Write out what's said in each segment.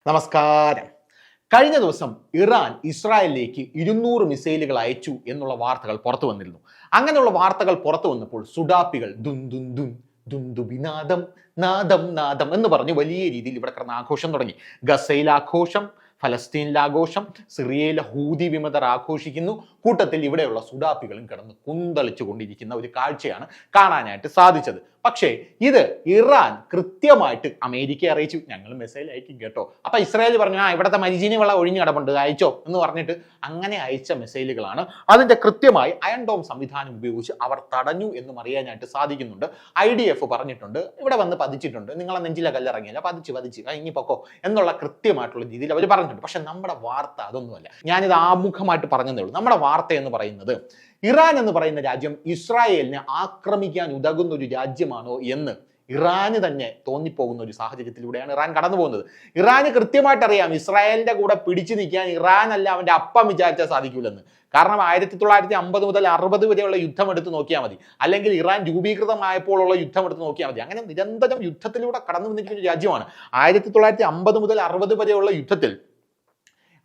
നമസ്കാരം. കഴിഞ്ഞ ദിവസം ഇറാൻ ഇസ്രായേലിലേക്ക് 200 മിസൈലുകൾ അയച്ചു എന്നുള്ള വാർത്തകൾ പുറത്തു വന്നിരുന്നു. അങ്ങനെയുള്ള വാർത്തകൾ പുറത്തു വന്നപ്പോൾ സുഡാപ്പികൾ ദുൻ ദുൻ ദുൻ ദുന്ദുബിനാദം നാദം നാദം എന്ന് പറഞ്ഞ് വലിയ രീതിയിൽ ഇവിടെ കിടന്ന് ആഘോഷം തുടങ്ങി. ഗസയിൽ ആഘോഷം, ഫലസ്തീനിൽ ആഘോഷം, സിറിയയിലെ ഹൂതി വിമതർ ആഘോഷിക്കുന്നു. കൂട്ടത്തിൽ ഇവിടെയുള്ള സുഡാപ്പികളും കിടന്ന് കുന്തളിച്ചു കൊണ്ടിരിക്കുന്ന ഒരു കാഴ്ചയാണ് കാണാനായിട്ട് സാധിച്ചത്. പക്ഷേ ഇത് ഇറാൻ കൃത്യമായിട്ട് അമേരിക്കയെ അറിയിച്ചു, ഞങ്ങൾ മിസൈൽ അയക്കും കേട്ടോ. അപ്പൊ ഇസ്രായേൽ പറഞ്ഞു, ഇവിടുത്തെ മരിജീനി വെള്ളം ഒഴിഞ്ഞു കിടപ്പുണ്ട്, അയച്ചോ എന്ന് പറഞ്ഞിട്ട് അങ്ങനെ അയച്ച മിസൈലുകളാണ്. അതിന്റെ കൃത്യമായി അയൺ ഡോം സംവിധാനം ഉപയോഗിച്ച് അവർ തടഞ്ഞു എന്നും അറിയാനായിട്ട് സാധിക്കുന്നുണ്ട്. IDF പറഞ്ഞിട്ടുണ്ട്, ഇവിടെ വന്ന് പതിച്ചിട്ടുണ്ട്, നിങ്ങളെ നെഞ്ചിലെ കല്ലിറങ്ങിയല്ല, പതിച്ച് ഇനി പൊക്കോ എന്നുള്ള കൃത്യമായിട്ടുള്ള രീതിയിൽ അവർ പറഞ്ഞിട്ടുണ്ട്. പക്ഷെ നമ്മുടെ വാർത്ത അതൊന്നുമല്ല. ഞാനിത് ആമുഖമായിട്ട് പറഞ്ഞതേ ഉള്ളൂ. നമ്മുടെ വാർത്ത എന്ന് പറയുന്നത് ഇറാൻ എന്ന് പറയുന്ന രാജ്യം ഇസ്രായേലിനെ ആക്രമിക്കാൻ ഉതകുന്ന ഒരു രാജ്യമാണോ എന്ന് ഇറാന് തന്നെ തോന്നിപ്പോകുന്ന ഒരു സാഹചര്യത്തിലൂടെയാണ് ഇറാൻ കടന്നു പോകുന്നത്. ഇറാന് കൃത്യമായിട്ട് അറിയാം, ഇസ്രായേലിന്റെ കൂടെ പിടിച്ചു നിൽക്കാൻ ഇറാൻ അല്ല അവന്റെ അപ്പം വിചാരിച്ചാൽ സാധിക്കൂലെന്ന്. കാരണം 1950 മുതൽ 60 വരെയുള്ള യുദ്ധം എടുത്ത് നോക്കിയാൽ മതി, അല്ലെങ്കിൽ ഇറാൻ രൂപീകൃതമായപ്പോഴുള്ള യുദ്ധം എടുത്ത് നോക്കിയാൽ മതി. അങ്ങനെ നിരന്തരം യുദ്ധത്തിലൂടെ കടന്നു വന്നിരിക്കുന്ന ഒരു രാജ്യമാണ്. 1950 മുതൽ 60 വരെയുള്ള യുദ്ധത്തിൽ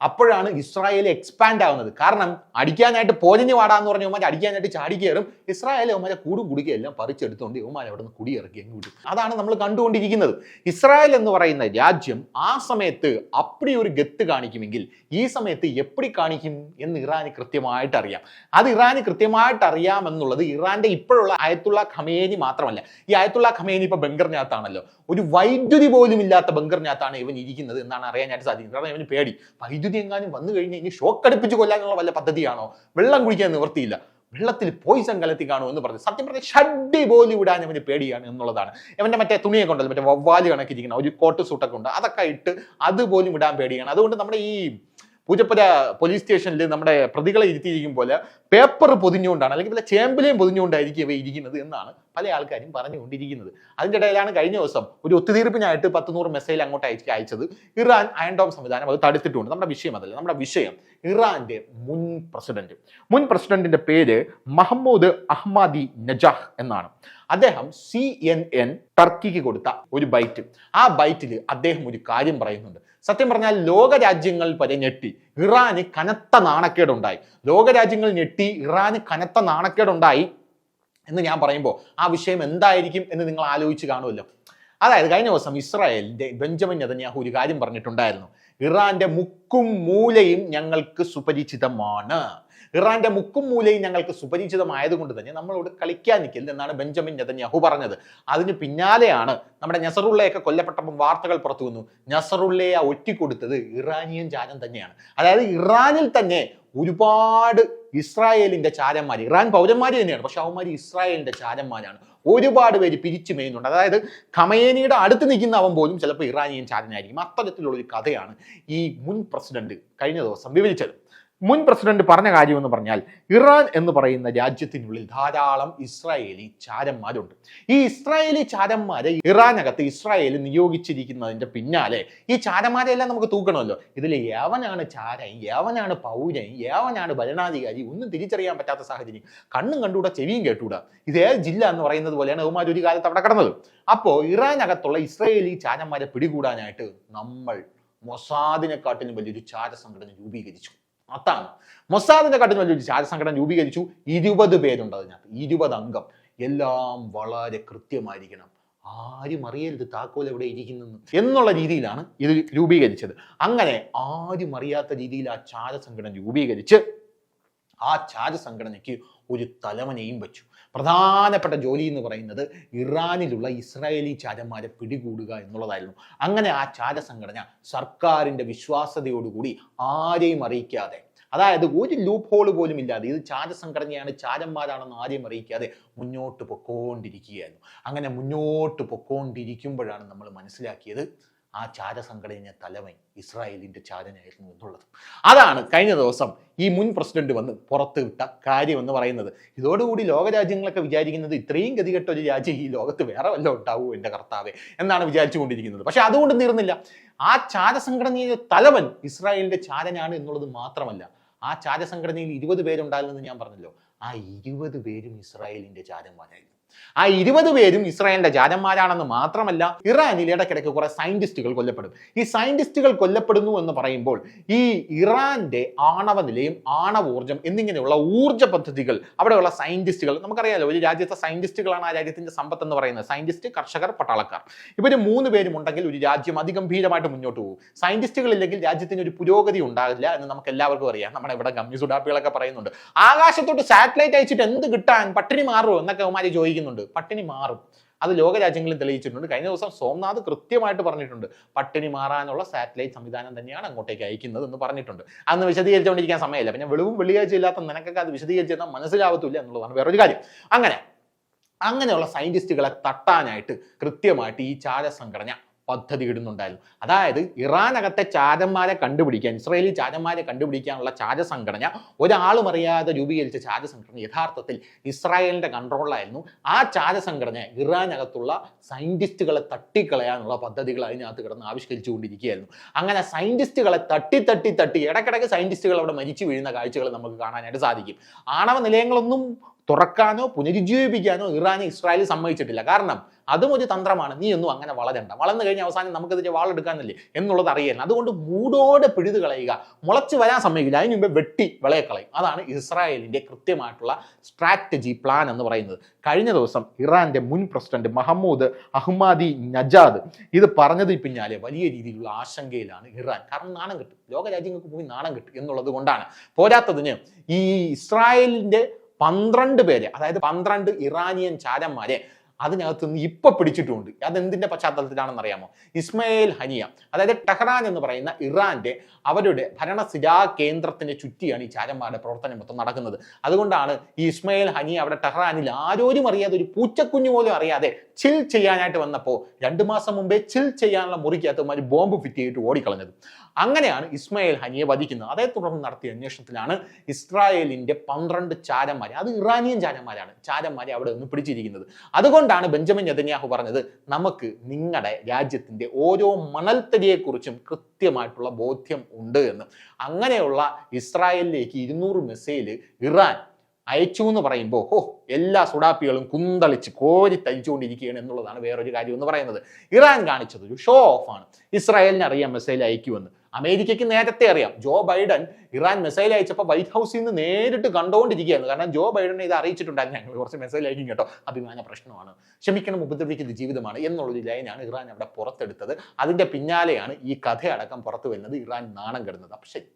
അപ്പോഴാണ് ഇസ്രായേൽ എക്സ്പാൻഡ് ആവുന്നത്. കാരണം അടിക്കാനായിട്ട് പോരിഞ്ഞ് വാടാന്ന് പറഞ്ഞ യുവമാർ അടിക്കാനായിട്ട് ചാടി കയറും. ഇസ്രായേൽ യുവമാരെ കൂടും കുടിക്കുകയെല്ലാം പറിച്ചെടുത്തുകൊണ്ട് യുവമാരെ അവിടെ നിന്ന് കുടിയിറക്കി അങ്ങ് വിടും. അതാണ് നമ്മൾ കണ്ടുകൊണ്ടിരിക്കുന്നത്. ഇസ്രായേൽ എന്ന് പറയുന്ന രാജ്യം ആ സമയത്ത് അപ്പടി ഒരു ഗത്ത് കാണിക്കുമെങ്കിൽ ഈ സമയത്ത് എപ്പടി കാണിക്കും എന്ന് ഇറാന് കൃത്യമായിട്ട് അറിയാം. അത് ഇറാന് കൃത്യമായിട്ട് അറിയാമെന്നുള്ളത് ഇറാന്റെ ഇപ്പോഴുള്ള അയത്തുള്ള ഖമേനി മാത്രമല്ല. ഈ അയത്തുള്ള ഖമേനി ഇപ്പൊ ബങ്കറിനകത്താണല്ലോ, ഒരു വൈദ്യുതി പോലും ഇല്ലാത്ത ബങ്കറിനകത്താണ് ഇവൻ ഇരിക്കുന്നത് എന്നാണ് അറിയാനായിട്ട് സാധിക്കുന്നത്. കാരണം ഇവന് പേടി, വൈദ്യുതി എങ്ങാനും വന്നു കഴിഞ്ഞാൽ ഇനി ഷോക്ക് അടുപ്പിച്ച് കൊല്ലാനുള്ള വല്ല പദ്ധതിയാണോ, വെള്ളം കുടിക്കാൻ നിവർത്തിയില്ല, വെള്ളത്തിൽ പോയിസൺ കലത്തി കാണും എന്ന് പറഞ്ഞ് സത്യം പറഞ്ഞ ഷഡ്ഡി പോലും ഇടാൻ അവന് പേടിയാണ് എന്നുള്ളതാണ്. അവന്റെ മറ്റേ തുണിയൊക്കെ ഉണ്ടല്ലോ, മറ്റേ വവ്വാല് കണക്കിരിക്കുന്ന ഒരു കോട്ട് സൂട്ടൊക്കെ ഉണ്ട്, അതൊക്കെ ഇട്ട് അതുപോലും ഇടാൻ പേടിയാണ്. അതുകൊണ്ട് നമ്മുടെ ഈ പൂജപ്പുര പോലീസ് സ്റ്റേഷനിൽ നമ്മുടെ പ്രതികളെ ഇരുത്തിയിരിക്കും പോലെ പേപ്പർ പൊതിഞ്ഞുകൊണ്ടാണ്, അല്ലെങ്കിൽ വല്ല ചേമ്പിലേയും പൊതിഞ്ഞുകൊണ്ടായിരിക്കും ഇവ ഇരിക്കുന്നത് എന്നാണ് പല ആൾക്കാരും പറഞ്ഞുകൊണ്ടിരിക്കുന്നത്. അതിൻ്റെ ഇടയിലാണ് കഴിഞ്ഞ ദിവസം ഒരു ഒത്തുതീർപ്പിനായിട്ട് 100 മിസൈൽ അങ്ങോട്ട് അയച്ചത്. ഇറാൻ അയൺ ഡോം സംവിധാനം അത് തടുത്തിട്ടുണ്ട്. നമ്മുടെ വിഷയം അതല്ല. നമ്മുടെ വിഷയം ഇറാന്റെ മുൻ പ്രസിഡന്റിന്റെ പേര് മഹമ്മൂദ് അഹ്മദി നജാഹ് എന്നാണ്. അദ്ദേഹം CNN ടർക്കിക്ക് കൊടുത്ത ഒരു ബൈറ്റ്, ആ ബൈറ്റിൽ അദ്ദേഹം ഒരു കാര്യം പറയുന്നുണ്ട്. സത്യം പറഞ്ഞാൽ ലോകരാജ്യങ്ങൾ വരെ ഞെട്ടി, ഇറാന് കനത്ത നാണക്കേടുണ്ടായി. ലോകരാജ്യങ്ങൾ ഞെട്ടി, ഇറാന് കനത്ത നാണക്കേടുണ്ടായി എന്ന് ഞാൻ പറയുമ്പോൾ ആ വിഷയം എന്തായിരിക്കും എന്ന് നിങ്ങൾ ആലോചിച്ച് കാണുമല്ലോ. അതായത് കഴിഞ്ഞ ദിവസം ഇസ്രായേലിന്റെ ബെഞ്ചമിൻ നെതന്യാഹു ഒരു കാര്യം പറഞ്ഞിട്ടുണ്ടായിരുന്നു, ഇറാന്റെ മുക്കും മൂലയും ഞങ്ങൾക്ക് സുപരിചിതമാണ്. ഇറാന്റെ മുക്കും മൂലയും ഞങ്ങൾക്ക് സുപരിചിതമായതുകൊണ്ട് തന്നെ നമ്മളോട് കളിക്കാൻ നിൽക്കില്ല എന്നാണ് ബെഞ്ചമിൻ നെതന്യാഹു പറഞ്ഞത്. അതിന് പിന്നാലെയാണ് നമ്മുടെ നസറുള്ളയൊക്കെ കൊല്ലപ്പെട്ടപ്പോൾ വാർത്തകൾ പുറത്തു വന്നു. നസറുള്ളയെ ഒറ്റിക്കൊടുത്തത് ഇറാനിയൻ ചാരം തന്നെയാണ്. അതായത് ഇറാനിൽ തന്നെ ഒരുപാട് ഇസ്രായേലിന്റെ ചാരന്മാർ, ഇറാൻ പൗരന്മാർ തന്നെയാണ്, പക്ഷെ അവന്മാർ ഇസ്രായേലിന്റെ ചാരന്മാരാണ്. ഒരുപാട് പേര് പിരിച്ചു മേയുന്നുണ്ട്. അതായത് ഖമേനിയുടെ അടുത്ത് നിൽക്കുന്ന അവൻ പോലും ചിലപ്പോൾ ഇറാനിയൻ ചാരനായിരിക്കും. അത്തരത്തിലുള്ളൊരു കഥയാണ് ഈ മുൻ പ്രസിഡന്റ് കഴിഞ്ഞ ദിവസം വിവരിച്ചത്. മുൻ പ്രസിഡന്റ് പറഞ്ഞ കാര്യം എന്ന് പറഞ്ഞാൽ, ഇറാൻ എന്ന് പറയുന്ന രാജ്യത്തിനുള്ളിൽ ധാരാളം ഇസ്രായേലി ചാരന്മാരുണ്ട്. ഈ ഇസ്രായേലി ചാരന്മാരെ ഇറാനകത്ത് ഇസ്രായേൽ നിയോഗിച്ചിരിക്കുന്നതിന്റെ പിന്നാലെ ഈ ചാരന്മാരെല്ലാം നമുക്ക് തൂക്കണമല്ലോ. ഇതിൽ ഏവനാണ് ചാരൻ, ഏവനാണ് പൗരൻ, ഏവനാണ് ഭരണാധികാരി ഒന്നും തിരിച്ചറിയാൻ പറ്റാത്ത സാഹചര്യം. കണ്ണും കണ്ടുകൂടാ, ചെവിയും കേട്ടുകൂടാ. ഇതേ ജില്ല എന്ന് പറയുന്നത് പോലെയാണ് അവന്മാർ ഒരു കാലത്ത് അവിടെ കടന്നത്. അപ്പോൾ ഇറാനകത്തുള്ള ഇസ്രായേലി ചാരന്മാരെ പിടികൂടാനായിട്ട് നമ്മൾ മൊസാദിനെക്കാട്ടിലും വലിയൊരു ചാര സംഘടന രൂപീകരിച്ചു. അതാണ് മൊസാദിനെക്കാട്ടിലും വലിയൊരു ചാര സംഘടന രൂപീകരിച്ചു. 20 പേരുണ്ട് അതിനകത്ത്, 20 അംഗം. എല്ലാം വളരെ കൃത്യമായിരിക്കണം, ആരും അറിയരുത് താക്കോൽ എവിടെ ഇരിക്കുന്നു എന്നുള്ള രീതിയിലാണ് ഇത് രൂപീകരിച്ചത്. അങ്ങനെ ആരും അറിയാത്ത രീതിയിൽ ആ ചാര സംഘടന രൂപീകരിച്ച് ആ ചാര സംഘടനയ്ക്ക് ഒരു തലവനെയും വെച്ചു. പ്രധാനപ്പെട്ട ജോലി എന്ന് പറയുന്നത് ഇറാനിലുള്ള ഇസ്രായേലി ചാരന്മാരെ പിടികൂടുക എന്നുള്ളതായിരുന്നു. അങ്ങനെ ആ ചാര സംഘടന സർക്കാരിന്റെ വിശ്വാസ്യതയോടുകൂടി ആരെയും അറിയിക്കാതെ, അതായത് ഒരു ലൂപ്പ് ഹോൾ പോലും ഇല്ലാതെ, ഇത് ചാര സംഘടനയാണ്, ചാരന്മാരാണെന്ന് ആരെയും അറിയിക്കാതെ മുന്നോട്ട് പൊക്കോണ്ടിരിക്കുകയായിരുന്നു. അങ്ങനെ മുന്നോട്ട് പൊക്കോണ്ടിരിക്കുമ്പോഴാണ് നമ്മൾ മനസ്സിലാക്കിയത് ആ ചാര സംഘടന തലവൻ ഇസ്രായേലിന്റെ ചാരനായിരുന്നു എന്നുള്ളത്. അതാണ് കഴിഞ്ഞ ദിവസം ഈ മുൻ പ്രസിഡന്റ് വന്ന് പുറത്ത് വിട്ട കാര്യം എന്ന് പറയുന്നത്. ഇതോടുകൂടി ലോകരാജ്യങ്ങളൊക്കെ വിചാരിക്കുന്നത് ഇത്രയും ഗതികെട്ട ഒരു രാജ്യം ഈ ലോകത്ത് വേറെ വല്ലതും ഉണ്ടാവൂ എൻ്റെ കർത്താവെ എന്നാണ് വിചാരിച്ചു കൊണ്ടിരിക്കുന്നത്. പക്ഷെ അതുകൊണ്ട് തീർന്നില്ല. ആ ചാര സംഘടനയിലെ തലവൻ ഇസ്രായേലിന്റെ ചാരനാണ് എന്നുള്ളത് മാത്രമല്ല, ആ ചാര സംഘടനയിൽ 20 പേരുണ്ടായിരുന്നെന്ന് ഞാൻ പറഞ്ഞല്ലോ, ആ 20 പേരും ഇസ്രായേലിന്റെ ചാരന്മാരായിരുന്നു. ആ 20 പേരും ഇസ്രായേലിന്റെ ജാരന്മാരാണെന്ന് മാത്രമല്ല, ഇറാനിൽ ഇടയ്ക്കിടയ്ക്ക് കുറെ സയന്റിസ്റ്റുകൾ കൊല്ലപ്പെടും. ഈ സയന്റിസ്റ്റുകൾ കൊല്ലപ്പെടുന്നു എന്ന് പറയുമ്പോൾ ഈ ഇറാന്റെ ആണവ നിലയം, ആണവോർജ്ജം എന്നിങ്ങനെയുള്ള ഊർജ്ജ പദ്ധതികൾ, അവിടെയുള്ള സയന്റിസ്റ്റുകൾ, നമുക്കറിയാലോ ഒരു രാജ്യത്തെ സയന്റിസ്റ്റുകളാണ് ആ രാജ്യത്തിന്റെ സമ്പത്ത് എന്ന് പറയുന്നത്. സയന്റിസ്റ്റ്, കർഷകർ, പട്ടാളക്കാർ, ഇവർ 3 പേരും ഉണ്ടെങ്കിൽ ഒരു രാജ്യം അതിഗംഭീരമായിട്ട് മുന്നോട്ട് പോകും. സയന്റിസ്റ്റുകൾ ഇല്ലെങ്കിൽ രാജ്യത്തിന് ഒരു പുരോഗതി ഉണ്ടാകില്ല എന്ന് നമുക്ക് എല്ലാവർക്കും അറിയാം. നമ്മുടെ ഇവിടെ ഗമ്മി സുഡാപ്പികളൊക്കെ പറയുന്നുണ്ട്, ആകാശത്തോട്ട് സാറ്റലൈറ്റ് അയച്ചിട്ട് എന്ത് കിട്ടാൻ, പട്ടിണി മാറുമോ എന്നൊക്കെ അവന്മാര് ചോദിക്കുന്നുണ്ട്. പട്ടിണി മാറും, അത് ലോക രാജ്യങ്ങളിൽ തെളിയിച്ചിട്ടുണ്ട്. കഴിഞ്ഞ ദിവസം സോംനാഥ് കൃത്യമായിട്ട് പറഞ്ഞിട്ടുണ്ട്, പട്ടിണി മാറാനുള്ള സാറ്റലൈറ്റ് സംവിധാനം തന്നെയാണ് അങ്ങോട്ടേക്ക് അയക്കുന്നത് എന്ന് പറഞ്ഞിട്ടുണ്ട്. അന്ന് വിശദീകരിച്ചുകൊണ്ടിരിക്കാൻ സമയമില്ല. പിന്നെ വെളിവും വെള്ളിയാഴ്ച ഇല്ലാത്ത നിനക്കൊക്കെ അത് വിശദീകരിച്ചാൽ മനസ്സിലാവത്തില്ല എന്നുള്ളതാണ് വേറൊരു കാര്യം. അങ്ങനെയുള്ള സയന്റിസ്റ്റുകളെ തട്ടാനായിട്ട് കൃത്യമായിട്ട് ഈ ചാര സംഘടന പദ്ധതി ഇടുന്നുണ്ടായിരുന്നു. അതായത് ഇറാനകത്തെ ചാരന്മാരെ കണ്ടുപിടിക്കാൻ, ഇസ്രായേലി ചാരന്മാരെ കണ്ടുപിടിക്കാനുള്ള ചാര സംഘടന, ഒരാളും അറിയാതെ രൂപീകരിച്ച ചാര സംഘടന യഥാർത്ഥത്തിൽ ഇസ്രായേലിന്റെ കൺട്രോളിലായിരുന്നു. ആ ചാര സംഘടന ഇറാനകത്തുള്ള സയന്റിസ്റ്റുകളെ തട്ടിക്കളയാനുള്ള പദ്ധതികൾ അതിനകത്ത് കിടന്ന് ആവിഷ്കരിച്ചുകൊണ്ടിരിക്കുകയായിരുന്നു. അങ്ങനെ സയന്റിസ്റ്റുകളെ തട്ടി ഇടയ്ക്കിടയ്ക്ക് സയന്റിസ്റ്റുകൾ അവിടെ മരിച്ചു വീഴുന്ന കാഴ്ചകൾ നമുക്ക് കാണാനായിട്ട് സാധിക്കും. ആണവ നിലയങ്ങളൊന്നും തുറക്കാനോ പുനരുജ്ജീവിപ്പിക്കാനോ ഇറാനെ ഇസ്രായേൽ സമ്മതിച്ചിട്ടില്ല. കാരണം അതും ഒരു തന്ത്രമാണ്. നീ ഒന്നും അങ്ങനെ വളരണ്ട, വളർന്നു കഴിഞ്ഞ അവസാനം നമുക്കെതിരെ വാളെടുക്കാനല്ലേ എന്നുള്ളത് അറിയാൻ. അതുകൊണ്ട് മൂടോടെ പിഴുതു കളയുക, മുളച്ചു വരാൻ സമ്മതിക്കില്ല, അതിന് മുമ്പേ വെട്ടി വിളയക്കളയും. അതാണ് ഇസ്രായേലിന്റെ കൃത്യമായിട്ടുള്ള സ്ട്രാറ്റജി പ്ലാൻ എന്ന് പറയുന്നത്. കഴിഞ്ഞ ദിവസം ഇറാന്റെ മുൻ പ്രസിഡന്റ് മഹമ്മൂദ് അഹ്മാദി നജാദ് ഇത് പറഞ്ഞതിന് പിന്നാലെ വലിയ രീതിയിലുള്ള ആശങ്കയിലാണ് ഇറാൻ. കാരണം നാണം കിട്ടും, ലോക രാജ്യങ്ങൾക്ക് പോയി നാണം കിട്ടും എന്നുള്ളത് കൊണ്ടാണ്. പോരാത്തതിന് ഈ ഇസ്രായേലിന്റെ 12 പേരെ, അതായത് 12 ഇറാനിയൻ ചാരന്മാരെ അതിനകത്ത് നിന്ന് ഇപ്പൊ പിടിച്ചിട്ടുമുണ്ട്. അതെന്തിന്റെ പശ്ചാത്തലത്തിലാണെന്ന് അറിയാമോ? ഇസ്മയിൽ ഹനിയ, അതായത് ടെഹ്റാൻ എന്ന് പറയുന്ന ഇറാന്റെ അവരുടെ ഭരണസിരാ കേന്ദ്രത്തിന് ചുറ്റിയാണ് ഈ ചാരന്മാരുടെ പ്രവർത്തനം മൊത്തം നടക്കുന്നത്. അതുകൊണ്ടാണ് ഈ ഇസ്മയിൽ ഹനിയ അവിടെ ടെഹ്റാനിൽ ആരോരും അറിയാതെ, ഒരു പൂച്ചക്കുഞ്ഞു പോലും അറിയാതെ ചിൽ ചെയ്യാനായിട്ട് വന്നപ്പോൾ 2 മാസം മുമ്പേ ചിൽ ചെയ്യാനുള്ള മുറിക്കകത്ത് ബോംബ് ഫിറ്റ് ചെയ്തിട്ട് ഓടിക്കളഞ്ഞത്. അങ്ങനെയാണ് ഇസ്മയിൽ ഹനിയെ വധിക്കുന്നത്. അതേ തുടർന്ന് നടത്തിയ അന്വേഷണത്തിലാണ് ഇസ്രായേലിന്റെ 12 ചാരന്മാരെ, അത് ഇറാനിയൻ ചാരന്മാരാണ്, ചാരന്മാരെ അവിടെ നിന്ന് പിടിച്ചിരിക്കുന്നത്. അതുകൊണ്ടാണ് ബെഞ്ചമിൻ നെതന്യാഹു പറഞ്ഞത്, നമുക്ക് നിങ്ങളുടെ രാജ്യത്തിന്റെ ഓരോ മണൽത്തരിയെക്കുറിച്ചും കൃത്യമായിട്ടുള്ള ബോധ്യം ഉണ്ട് എന്ന്. അങ്ങനെയുള്ള ഇസ്രായേലിലേക്ക് 200 മിസൈൽ ഇറാൻ അയച്ചു എന്ന് പറയുമ്പോൾ എല്ലാ സുഡാപ്പികളും കുന്തളിച്ച് കോരി തയ്ച്ചുകൊണ്ടിരിക്കുകയാണ് എന്നുള്ളതാണ് വേറൊരു കാര്യം എന്ന് പറയുന്നത്. ഇറാൻ കാണിച്ചത് ഒരു ഷോ ഓഫ് ആണ്. ഇസ്രായേലിന് അറിയാം മിസൈൽ അയക്കുമെന്ന്, അമേരിക്കയ്ക്ക് നേരത്തെ അറിയാം. ജോ ബൈഡൻ ഇറാൻ മിസൈൽ അയച്ചപ്പോൾ വൈറ്റ് ഹൗസിൽ നിന്ന് നേരിട്ട് കണ്ടുകൊണ്ടിരിക്കുകയാണ്. കാരണം ജോ ബൈഡനെ ഇത് അറിയിച്ചിട്ടുണ്ടായിരുന്നു, ഞങ്ങൾ കുറച്ച് മിസൈൽ അയക്കും കേട്ടോ, അഭിമാന പ്രശ്നമാണ്, ക്ഷമിക്കണം, ഉപദ്രവിക്കുന്നത് ജീവിതമാണ് എന്നുള്ളൊരു ലൈനാണ് ഇറാൻ അവിടെ പുറത്തെടുത്തത്. അതിന്റെ പിന്നാലെയാണ് ഈ കഥയടക്കം പുറത്തു വരുന്നത്, ഇറാൻ നാണം കെടുന്നത്. അപ്പം ശരി.